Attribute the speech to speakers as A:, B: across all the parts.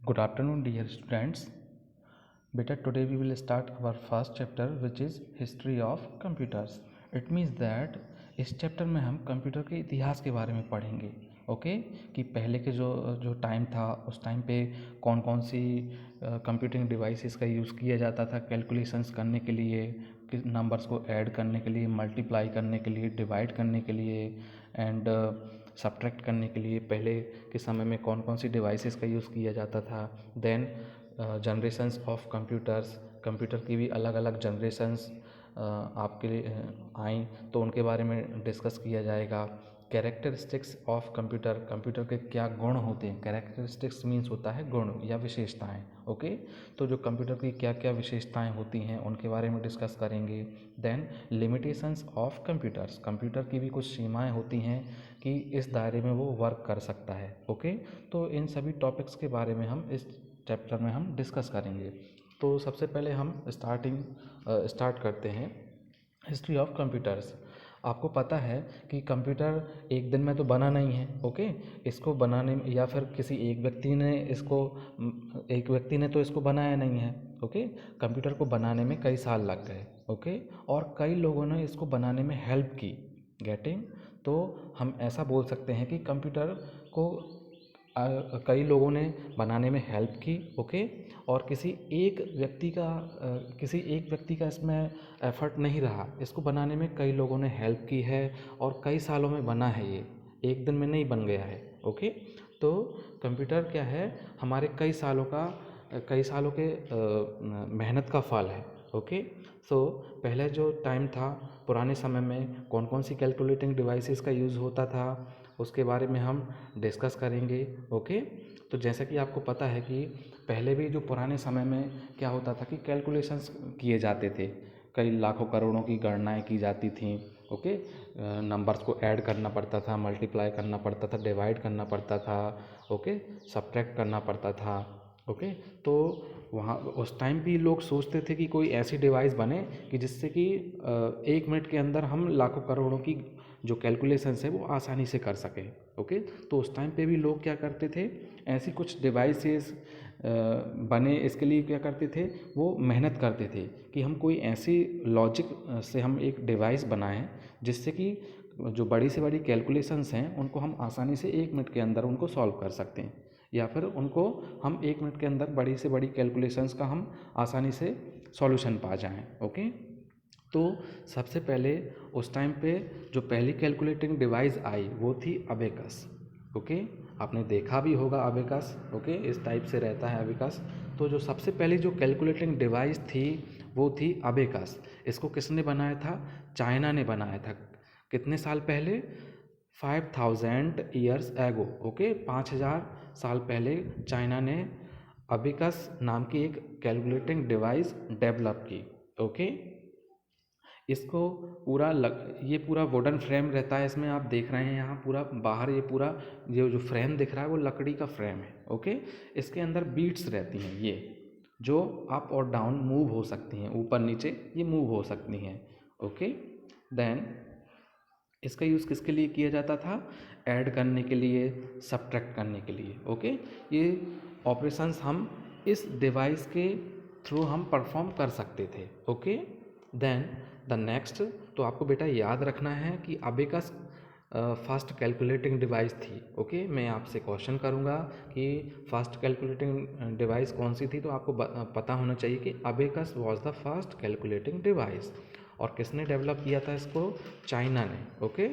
A: Good afternoon, dear students. Beta, today we will start our first chapter, which is history of computers. It means that इस chapter में हम computer के इतिहास के बारे में पढ़ेंगे. ओके कि पहले के जो टाइम था उस टाइम पे कौन कौन सी कंप्यूटिंग डिवाइसेस का यूज़ किया जाता था कैलकुलेशंस करने के लिए, नंबर्स को ऐड करने के लिए, मल्टीप्लाई करने के लिए, डिवाइड करने के लिए एंड सब्ट्रैक्ट करने के लिए पहले के समय में कौन कौन सी डिवाइसेस का यूज़ किया जाता था. Then generations of computers, computer की भी अलग अलग जनरेशंस आपके लिए आई तो उनके बारे में डिस्कस किया जाएगा. कैरेक्टरिस्टिक्स ऑफ कंप्यूटर, कंप्यूटर के क्या गुण होते हैं. कैरेक्टरिस्टिक्स मीन्स होता है गुण या विशेषताएं. ओके तो जो कंप्यूटर की क्या क्या विशेषताएं होती हैं उनके बारे में डिस्कस करेंगे. Then limitations of computers, computer की भी कुछ सीमाएं होती हैं कि इस दायरे में वो वर्क कर सकता है. ओके तो इन सभी टॉपिक्स के बारे में हम इस चैप्टर में हम डिस्कस करेंगे. तो सबसे पहले हम स्टार्ट करते हैं हिस्ट्री ऑफ कंप्यूटर्स. आपको पता है कि कंप्यूटर एक दिन में तो बना नहीं है. ओके इसको बनाने में या फिर किसी एक व्यक्ति ने तो इसको बनाया नहीं है. ओके कंप्यूटर को बनाने में कई साल लग गए. ओके और कई लोगों ने इसको बनाने में हेल्प की. गेटिंग तो हम ऐसा बोल सकते हैं कि कंप्यूटर को कई लोगों ने बनाने में हेल्प की. ओके और किसी एक व्यक्ति का इसमें एफर्ट नहीं रहा. इसको बनाने में कई लोगों ने हेल्प की है और कई सालों में बना है. ये एक दिन में नहीं बन गया है. ओके तो कंप्यूटर क्या है, हमारे कई सालों के मेहनत का फल है. ओके सो पहले जो टाइम था, पुराने समय में कौन कौन सी कैलकुलेटिंग डिवाइसेस का यूज़ होता था उसके बारे में हम डिस्कस करेंगे. ओके तो जैसा कि आपको पता है कि पहले भी जो पुराने समय में क्या होता था कि कैलकुलेशंस किए जाते थे, कई लाखों करोड़ों की गणनाएं की जाती थीं. ओके नंबर्स को ऐड करना पड़ता था, मल्टीप्लाई करना पड़ता था, डिवाइड करना पड़ता था. ओके सब्ट्रैक्ट करना पड़ता था. ओके तो वहाँ उस टाइम भी लोग सोचते थे कि कोई ऐसी डिवाइस बने कि जिससे कि 1 मिनट के अंदर हम लाखों करोड़ों की जो कैलकुलेशंस है वो आसानी से कर सकें. ओके तो उस टाइम पे भी लोग क्या करते थे, ऐसी कुछ डिवाइसेस बने इसके लिए क्या करते थे, वो मेहनत करते थे कि हम कोई ऐसी लॉजिक से हम एक डिवाइस बनाएं जिससे कि जो बड़ी से बड़ी कैलकुलेशंस हैं उनको हम आसानी से 1 मिनट के अंदर उनको सॉल्व कर सकते हैं, या फिर उनको हम 1 मिनट के अंदर बड़ी से बड़ी कैलकुलेशंस का हम आसानी से सॉल्यूशन पा जाएं. ओके तो सबसे पहले उस टाइम पे जो पहली कैलकुलेटिंग डिवाइस आई वो थी अबेकस. ओके आपने देखा भी होगा अबेकस. ओके इस टाइप से रहता है अबेकस. तो जो सबसे पहली जो कैलकुलेटिंग डिवाइस थी वो थी अबेकस. इसको किसने बनाया था, चाइना ने बनाया था. कितने साल पहले, 5000 ईयर्स एगो. ओके 5000 साल पहले चाइना ने अबेकस नाम की एक कैलकुलेटिंग डिवाइस डेवलप की. ओके इसको ये पूरा वुडन फ्रेम रहता है. इसमें आप देख रहे हैं यहाँ पूरा बाहर ये जो फ्रेम दिख रहा है वो लकड़ी का फ्रेम है. ओके इसके अंदर बीट्स रहती हैं, ये जो अप और डाउन मूव हो सकती हैं, ऊपर नीचे ये मूव हो सकती हैं. ओके देन इसका यूज़ किसके लिए किया जाता था, ऐड करने के लिए, सब्ट्रैक्ट करने के लिए. ओके ये ऑपरेशंस हम इस डिवाइस के थ्रू हम परफॉर्म कर सकते थे. ओके देन द नेक्स्ट, तो आपको बेटा याद रखना है कि अबेकस फर्स्ट कैलकुलेटिंग डिवाइस थी. ओके मैं आपसे क्वेश्चन करूँगा कि फर्स्ट कैलकुलेटिंग डिवाइस कौन सी थी, तो आपको पता होना चाहिए कि abacus was the first calculating device. और किसने डेवलप किया था इसको, चाइना ने. ओके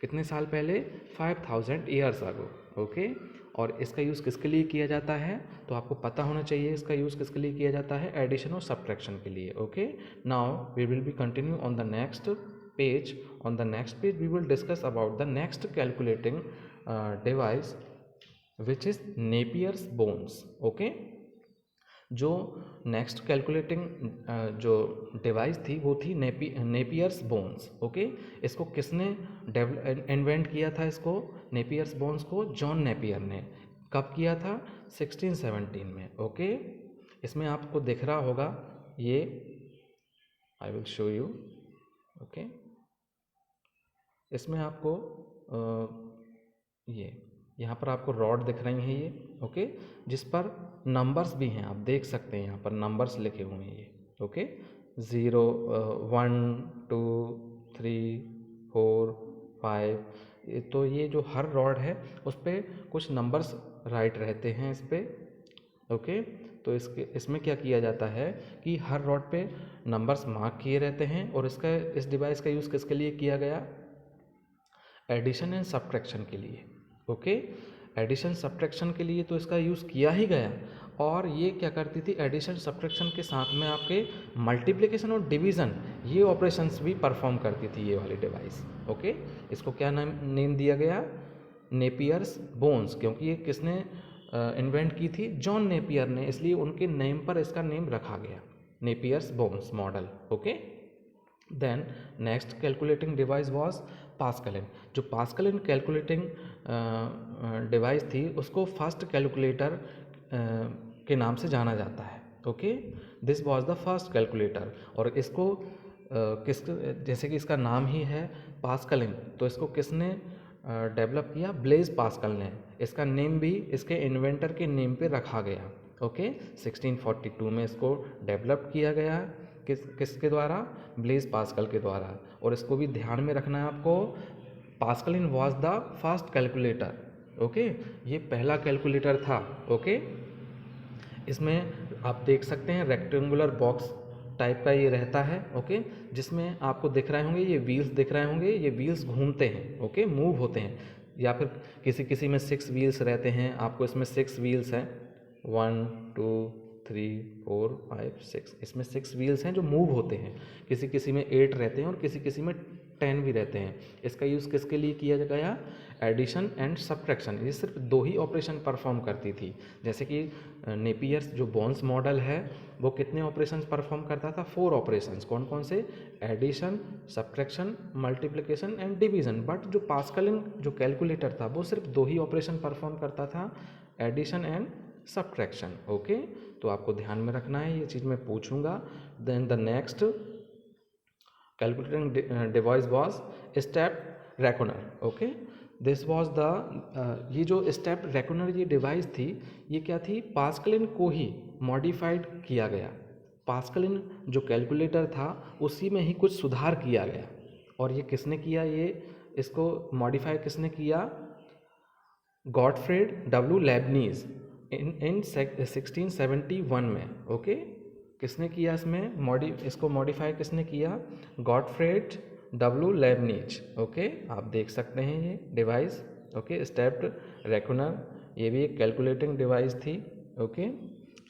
A: कितने साल पहले, 5000 ईयर्स अगो. ओके और इसका यूज़ किसके लिए किया जाता है, तो आपको पता होना चाहिए इसका यूज़ किसके लिए किया जाता है, एडिशन और सब्ट्रैक्शन के लिए. Okay now we will be continue on the next page. on the next page we will discuss about the next calculating device which is Napier's bones. okay जो नेक्स्ट कैलकुलेटिंग जो device थी वो थी Napier's bones. Okay इसको किसने invent किया था, इसको नेपियर्स बोन्स को जॉन नेपियर ने. कब किया था, 1617 में. ओके इसमें आपको दिख रहा होगा ये, I will show you. Okay इसमें आपको ये यहाँ पर आपको रॉड दिख रही हैं ये, ओके, जिस पर नंबर्स भी हैं, आप देख सकते हैं यहाँ पर नंबर्स लिखे हुए हैं ये, ओके, 0 1 2 3 4 5। तो ये जो हर रॉड है उस पर कुछ नंबर्स राइट रहते हैं इस पर, ओके। तो इसमें क्या किया जाता है कि हर रॉड पे नंबर्स मार्क किए रहते हैं, और इस डिवाइस का यूज़ किसके लिए किया गया? एडिशन एंड सब्ट्रैक्शन के लिए, ओके। एडिशन सब्ट्रैक्शन के लिए तो इसका यूज़ किया ही गया, और ये क्या करती थी, एडिशन सब्ट्रैक्शन के साथ में आपके मल्टीप्लिकेशन और डिवीज़न ये ऑपरेशंस भी परफॉर्म करती थी ये वाली डिवाइस, ओके। इसको क्या नेम दिया गया? नेपियर्स बोन्स, क्योंकि ये किसने इन्वेंट की थी? जॉन नेपियर ने, इसलिए उनके नेम पर इसका नेम रखा गया, Napier's bones model, okay. Then next calculating device was Pascaline. जो पास्कलिन कैलकुलेटिंग डिवाइस थी उसको फर्स्ट कैलकुलेटर के नाम से जाना जाता है, okay. This was the first calculator, और इसको जैसे कि इसका नाम ही है पास्कलिन, तो इसको किसने डेवलप किया? ब्लेज पास्कल ने। इसका नेम भी इसके इन्वेंटर के नेम पे रखा गया, ओके। 1642 में इसको डेवलप किया गया, किसके द्वारा? ब्लेज पास्कल के द्वारा। और इसको भी ध्यान में रखना है आपको, Pascaline was the first calculator, okay. ये पहला कैलकुलेटर था, ओके। इसमें आप देख सकते हैं रेक्टेंगुलर बॉक्स टाइप का ये रहता है, ओके, जिसमें आपको दिख रहे होंगे ये व्हील्स दिख रहे होंगे, ये व्हील्स घूमते हैं, ओके, मूव होते हैं, या फिर किसी किसी में 6 व्हील्स रहते हैं, आपको इसमें 6 व्हील्स हैं, 1 2 3 4 5 6, इसमें 6 व्हील्स हैं जो मूव होते हैं। किसी किसी में 8 रहते हैं और किसी किसी में 10 भी रहते हैं। इसका यूज़ किसके लिए किया गया? Addition and subtraction. ये सिर्फ 2 ही ऑपरेशन परफॉर्म करती थी। जैसे कि नेपियर्स जो बोन्स मॉडल है वो कितने ऑपरेशंस परफॉर्म करता था? 4 ऑपरेशंस। कौन कौन से? Addition, subtraction, multiplication and division. But जो पास्कलिन जो कैलकुलेटर था वो सिर्फ 2 ही ऑपरेशन परफॉर्म करता था, एडिशन एंड सब्ट्रैक्शन, ओके। तो आपको ध्यान में रखना है, ये चीज़ मैं पूछूंगा। Then the next calculating device was step reckoner, okay. This was the ये जो स्टेप रेकोनर ये डिवाइस थी, ये क्या थी? पास्कलिन को ही मॉडिफाइड किया गया। पास्कलिन जो कैलकुलेटर था उसी में ही कुछ सुधार किया गया। और ये किसने किया? ये इसको मॉडिफाई किसने किया? गॉटफ्रेड डब्ल्यू लेबनीज इन 1671 में, ओके। किसने किया इसको मॉडिफाई किसने किया? गॉटफ्रेड डब्ल्यू लेबनीज, ओके। आप देख सकते हैं ये डिवाइस, ओके। स्टेप्ड रेकोनर, ये भी एक कैलकुलेटिंग डिवाइस थी, ओके।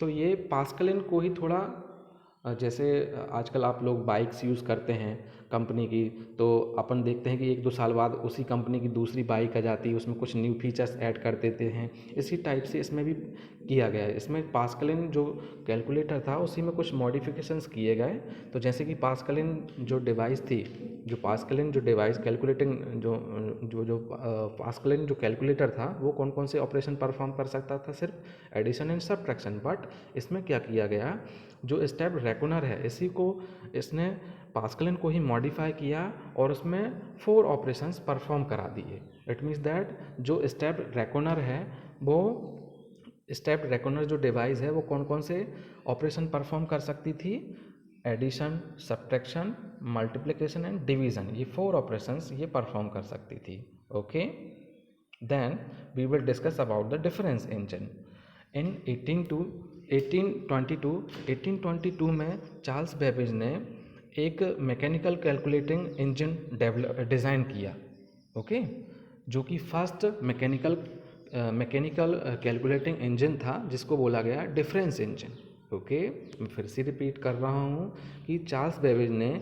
A: तो ये पास्कलिन को ही थोड़ा जैसे आजकल आप लोग बाइक्स यूज़ करते हैं कंपनी की, तो अपन देखते हैं कि 1-2 साल बाद उसी कंपनी की दूसरी बाइक आ जाती है, उसमें कुछ न्यू फीचर्स ऐड कर देते हैं। इसी टाइप से इसमें भी किया गया है। इसमें पास्कलिन जो कैलकुलेटर था उसी में कुछ मॉडिफिकेशंस किए गए। तो जैसे कि पास्कलिन जो डिवाइस थी, जो पास्कलिन जो डिवाइस कैलकुलेटिंग पास्कलिन जो कैलकुलेटर था वो कौन कौन से ऑपरेशन परफॉर्म कर सकता था? सिर्फ एडिशन एंड सब्ट्रैक्शन। बट इसमें क्या किया गया? जो स्टेप रेकोनर है इसी को इसने पास्कलिन को ही मॉडिफाई किया और उसमें 4 ऑपरेशंस परफॉर्म करा दिए। इट मीन्स दैट जो स्टेप रेकोनर है वो स्टेप रेकोनर जो डिवाइस है वो कौन कौन से ऑपरेशन परफॉर्म कर सकती थी? Addition, subtraction, multiplication and division, ये 4 ऑपरेशंस ये परफॉर्म कर सकती थी, okay. Then we will discuss about the difference engine. In 1822 में चार्ल्स बेबेज ने एक मैकेनिकल कैलकुलेटिंग इंजन डिज़ाइन किया, ओके, जो कि फर्स्ट मैकेनिकल कैलकुलेटिंग इंजन था जिसको बोला गया डिफरेंस इंजन, ओके। मैं फिर से रिपीट कर रहा हूँ कि चार्ल्स बेबेज ने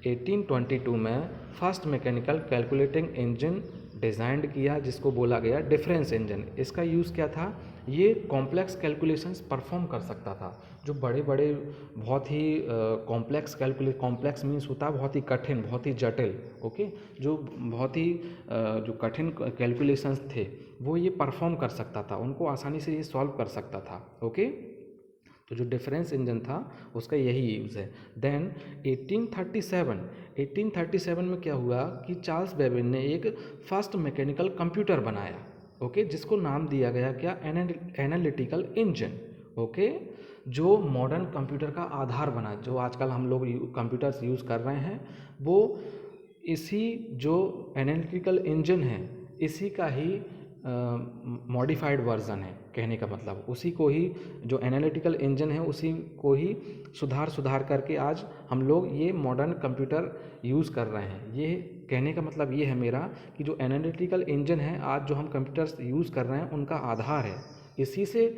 A: 1822 में first mechanical calculating engine designed किया जिसको बोला गया डिफरेंस इंजन। इसका यूज़ क्या था? ये कॉम्प्लेक्स कैलकुलेशंस परफॉर्म कर सकता था। जो बड़े बड़े बहुत ही कॉम्प्लेक्स मीन्स होता है बहुत ही कठिन, बहुत ही जटिल, ओके। जो बहुत ही जो कठिन कैलकुलेशंस थे वो ये परफॉर्म कर सकता था, उनको आसानी से ये सॉल्व कर सकता था, ओके। तो जो डिफरेंस इंजन था उसका यही यूज़ है। देन 1837 में क्या हुआ कि चार्ल्स बेबेज ने एक फर्स्ट मैकेनिकल कंप्यूटर बनाया, ओके, जिसको नाम दिया गया क्या, एनालिटिकल इंजन। ओके, जो मॉडर्न कंप्यूटर का आधार बना, जो आजकल हम लोग कंप्यूटर्स यूज़ कर रहे हैं, वो इसी जो एनालिटिकल इंजन है इसी का ही मॉडिफाइड वर्जन है। कहने का मतलब उसी को ही, जो एनालिटिकल इंजन है उसी को ही सुधार करके आज हम लोग ये मॉडर्न कंप्यूटर यूज़ कर रहे हैं। ये कहने का मतलब ये है मेरा कि जो एनालिटिकल इंजन है आज जो हम कंप्यूटर्स यूज़ कर रहे हैं उनका आधार है, इसी से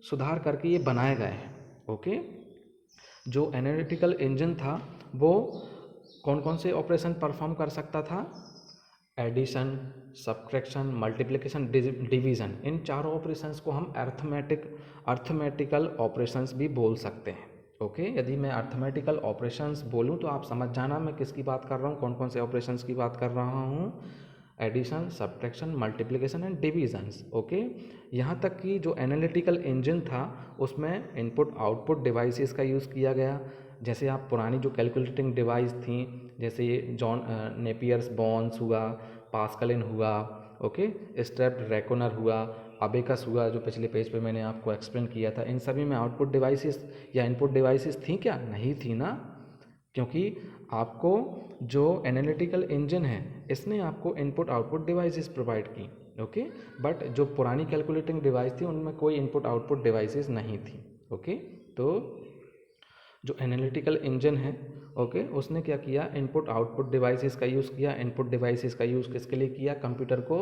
A: सुधार करके ये बनाए गए हैं। ओके, जो एनालिटिकल इंजन था वो कौन कौन से ऑपरेशन परफॉर्म कर सकता था, एडिशन, सब्ट्रैक्शन, मल्टीप्लिकेशन, डिवीज़न, इन चारों ऑपरेशंस को हम अर्थमेटिकल ऑपरेशंस भी बोल सकते हैं। ओके, यदि मैं अर्थमेटिकल ऑपरेशंस बोलूँ तो आप समझ जाना मैं किसकी बात कर रहा हूँ, कौन कौन से ऑपरेशंस की बात कर रहा हूँ, addition, subtraction, multiplication and divisions. Okay, यहाँ तक कि जो एनालिटिकल इंजन था उसमें इनपुट आउटपुट डिवाइसेस का यूज़ किया गया। जैसे आप पुरानी जो कैलकुलेटिंग डिवाइस थी, जैसे जॉन नेपियर्स बॉन्स हुआ, पास्कलिन हुआ, ओके, स्ट्रेप्ड रेकोनर हुआ, अबेकस हुआ, जो पिछले पेज पे मैंने आपको एक्सप्लेन किया था, इन सभी में आउटपुट डिवाइसेस या इनपुट डिवाइसेस थी क्या, नहीं थी ना, क्योंकि आपको जो एनालिटिकल इंजन है इसने आपको इनपुट आउटपुट डिवाइसेस प्रोवाइड की। ओके, बट जो पुरानी कैलकुलेटिंग डिवाइस थी उनमें कोई इनपुट आउटपुट डिवाइसेस नहीं थी। ओके, तो जो एनालिटिकल इंजन है, ओके, उसने क्या किया, इनपुट आउटपुट डिवाइसेस का यूज़ किया। इनपुट डिवाइसेस का यूज़ किसके लिए किया, कंप्यूटर को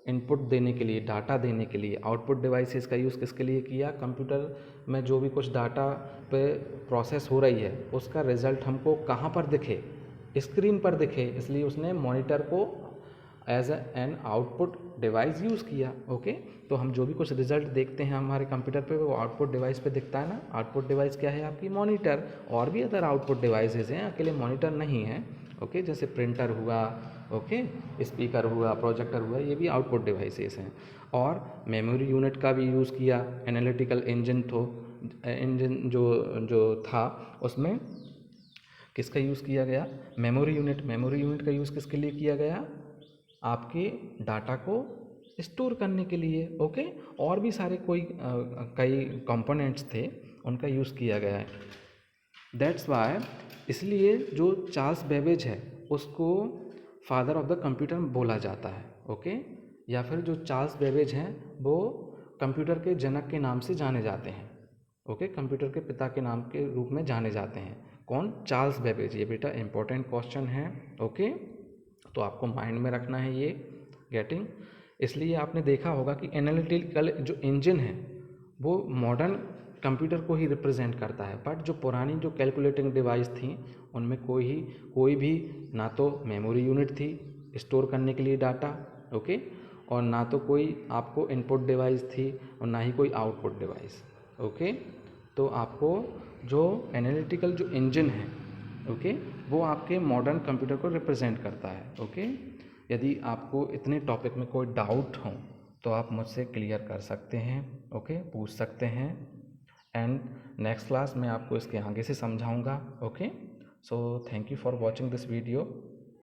A: इनपुट देने के लिए, डाटा देने के लिए। आउटपुट डिवाइसेस का यूज़ किसके लिए किया, कंप्यूटर में जो भी कुछ डाटा पे प्रोसेस हो रही है उसका रिजल्ट हमको कहाँ पर दिखे, स्क्रीन पर दिखे, इसलिए उसने मॉनिटर को as an output device use किया। ओके, तो हम जो भी कुछ रिजल्ट देखते हैं हमारे कंप्यूटर पे वो आउटपुट डिवाइस पे दिखता है ना। आउटपुट डिवाइस क्या है, आपकी मॉनिटर। और भी अदर आउटपुट डिवाइसेस हैं, अकेले मॉनिटर नहीं है। ओके, जैसे प्रिंटर हुआ, ओके, स्पीकर हुआ, प्रोजेक्टर हुआ, ये भी आउटपुट डिवाइसेस हैं। और मेमोरी यूनिट का भी यूज़ किया। एनालिटिकल इंजन जो था उसमें किसका यूज़ किया गया, मेमोरी यूनिट। मेमोरी यूनिट का यूज़ किसके लिए किया गया, आपके डाटा को स्टोर करने के लिए। ओके, और भी सारे कई कंपोनेंट्स थे उनका यूज़ किया गया है। दैट्स वाई, इसलिए जो चार्ल्स बेबेज है उसको फादर ऑफ द कंप्यूटर बोला जाता है। ओके, या फिर जो चार्ल्स बेबेज हैं वो कंप्यूटर के जनक के नाम से जाने जाते हैं। ओके, कंप्यूटर के पिता के नाम के रूप में जाने जाते हैं। कौन, चार्ल्स बेबेज। ये बेटा इंपॉर्टेंट क्वेश्चन है। ओके, तो आपको माइंड में रखना है ये गेटिंग। इसलिए आपने देखा होगा कि एनालिटिकल जो इंजन है वो मॉडर्न कंप्यूटर को ही रिप्रेजेंट करता है, बट जो पुरानी जो कैलकुलेटिंग डिवाइस थी उनमें कोई भी ना तो मेमोरी यूनिट थी स्टोर करने के लिए डाटा, ओके, और ना तो कोई आपको इनपुट डिवाइस थी और ना ही कोई आउटपुट डिवाइस। ओके, तो आपको जो एनालिटिकल जो इंजन है, ओके, वो आपके मॉडर्न कंप्यूटर को रिप्रेजेंट करता है। ओके, यदि आपको इतने टॉपिक में कोई डाउट हो तो आप मुझसे क्लियर कर सकते हैं। ओके, पूछ सकते हैं, एंड नेक्स्ट क्लास में आपको इसके आगे से समझाऊंगा। Okay, so thank you for watching this video.